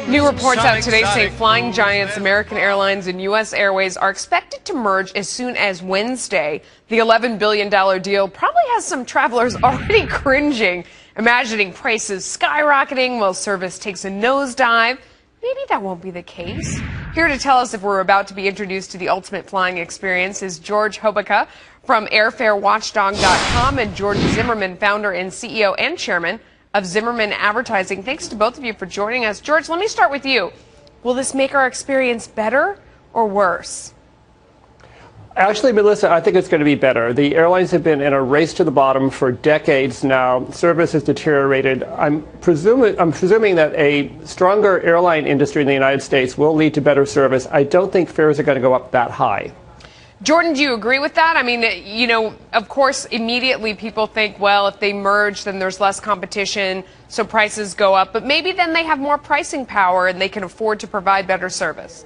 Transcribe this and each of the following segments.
New reports out today say flying giants American Airlines and USAirways are expected to merge as soon as Wednesday. The $11 billion deal probably has some travelers already cringing, imagining prices skyrocketing while service takes a nosedive. Maybe that won't be the case. Here to tell us if we're about to be introduced to the ultimate flying experience is George Hobeika from airfarewatchdog.com and George Zimmerman, founder and CEO and chairman of Zimmerman Advertising. Thanks to both of you for joining us. George, let me start with you. Will this make our experience better or worse? Actually, Melissa, I think it's going to be better. The airlines have been in a race to the bottom for decades now. Service has deteriorated. I'm presuming that a stronger airline industry in the United States will lead to better service. I don't think fares are going to go up that high. Jordan, do you agree with that? I mean, you know, of course, immediately people think, well, if they merge, then there's less competition, so prices go up. But maybe then they have more pricing power and they can afford to provide better service.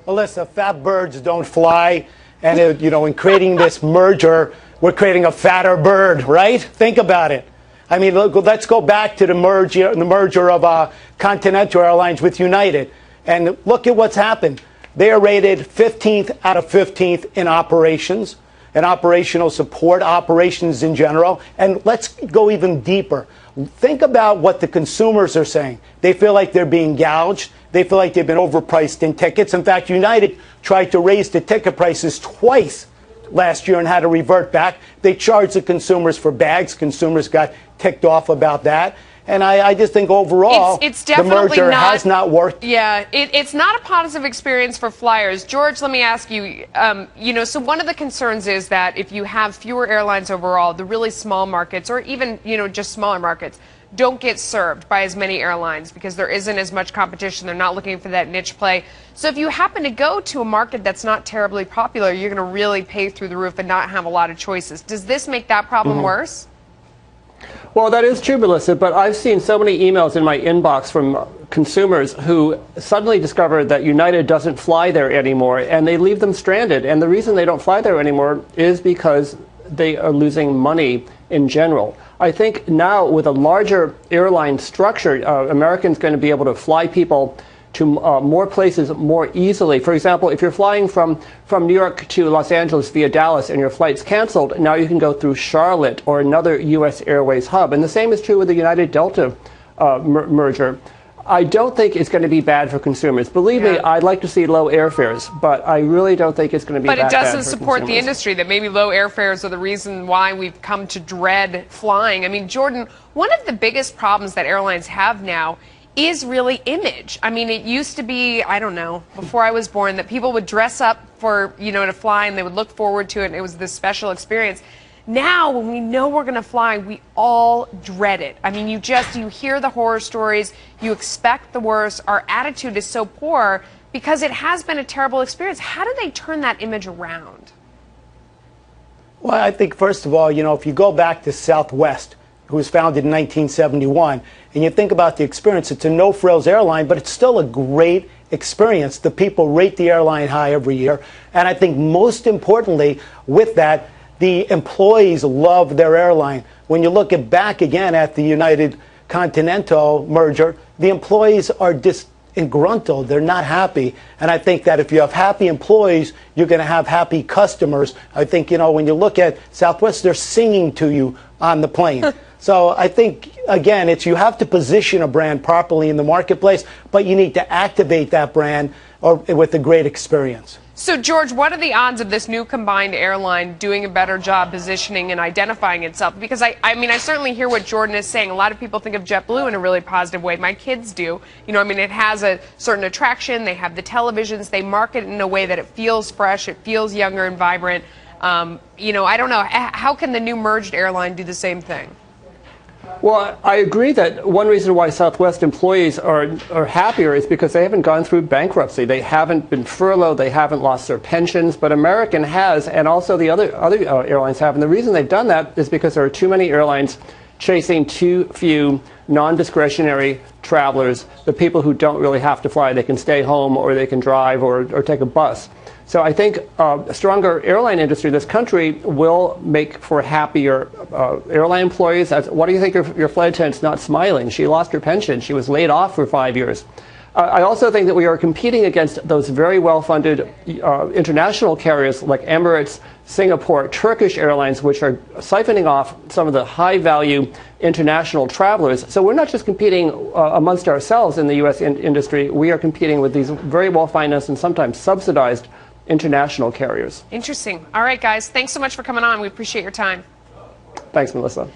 Alyssa, fat birds don't fly. And, in creating this merger, we're creating a fatter bird, right? Think about it. I mean, look, let's go back to the merger of Continental Airlines with United. And look at what's happened. They are rated 15th out of 15th in operations and operational support, operations in general. And let's go even deeper. Think about what the consumers are saying. They feel like they're being gouged. They feel like they've been overpriced in tickets. In fact, United tried to raise the ticket prices twice last year and had to revert back. They charged the consumers for bags. Consumers got ticked off about that. And I just think overall, it's the merger has not worked. Yeah, it's not a positive experience for flyers. George, let me ask you, so one of the concerns is that if you have fewer airlines overall, the really small markets or even, just smaller markets don't get served by as many airlines because there isn't as much competition. They're not looking for that niche play. So if you happen to go to a market that's not terribly popular, you're going to really pay through the roof and not have a lot of choices. Does this make that problem worse? Well, that is true, Melissa, but I've seen so many emails in my inbox from consumers who suddenly discovered that United doesn't fly there anymore, and they leave them stranded. And the reason they don't fly there anymore is because they are losing money in general. I think now with a larger airline structure, Americans going to be able to fly people to more places more easily. For example, if you're flying from New York to Los Angeles via Dallas and your flight's canceled, now you can go through Charlotte or another USAirways hub. And the same is true with the United-Delta merger. I don't think it's going to be bad for consumers. Believe me, I'd like to see low airfares, but I really don't think it's going to be that bad for consumers. But it doesn't support the industry that maybe low airfares are the reason why we've come to dread flying. I mean, Jordan, one of the biggest problems that airlines have now is really image. I mean, it used to be, I don't know, before I was born, that people would dress up for, to fly and they would look forward to it and it was this special experience. Now, when we know we're going to fly, we all dread it. I mean, you hear the horror stories, you expect the worst. Our attitude is so poor because it has been a terrible experience. How do they turn that image around? Well, I think, first of all, if you go back to Southwest, who was founded in 1971, and you think about the experience, it's a no-frills airline, but it's still a great experience. The people rate the airline high every year. And I think most importantly, with that, the employees love their airline. When you look back again at the United Continental merger, the employees are disgruntled. They're not happy. And I think that if you have happy employees, you're going to have happy customers. I think, when you look at Southwest, they're singing to you on the plane. So I think, again, you have to position a brand properly in the marketplace, but you need to activate that brand with a great experience. So, George, what are the odds of this new combined airline doing a better job positioning and identifying itself? Because, I certainly hear what Jordan is saying. A lot of people think of JetBlue in a really positive way. My kids do. It has a certain attraction. They have the televisions. They market it in a way that it feels fresh. It feels younger and vibrant. I don't know. How can the new merged airline do the same thing? Well, I agree that one reason why Southwest employees are happier is because they haven't gone through bankruptcy. They haven't been furloughed. They haven't lost their pensions. But American has, and also the other airlines have. And the reason they've done that is because there are too many airlines chasing too few non-discretionary travelers, the people who don't really have to fly. They can stay home, or they can drive, or take a bus. So I think a stronger airline industry in this country will make for happier airline employees. What do you think your flight attendant's not smiling? She lost her pension. She was laid off for 5 years. I also think that we are competing against those very well-funded international carriers like Emirates, Singapore, Turkish Airlines, which are siphoning off some of the high-value international travelers. So we're not just competing amongst ourselves in the U.S. industry. We are competing with these very well-financed and sometimes subsidized international carriers. Interesting. All right, guys. Thanks so much for coming on. We appreciate your time. Thanks, Melissa.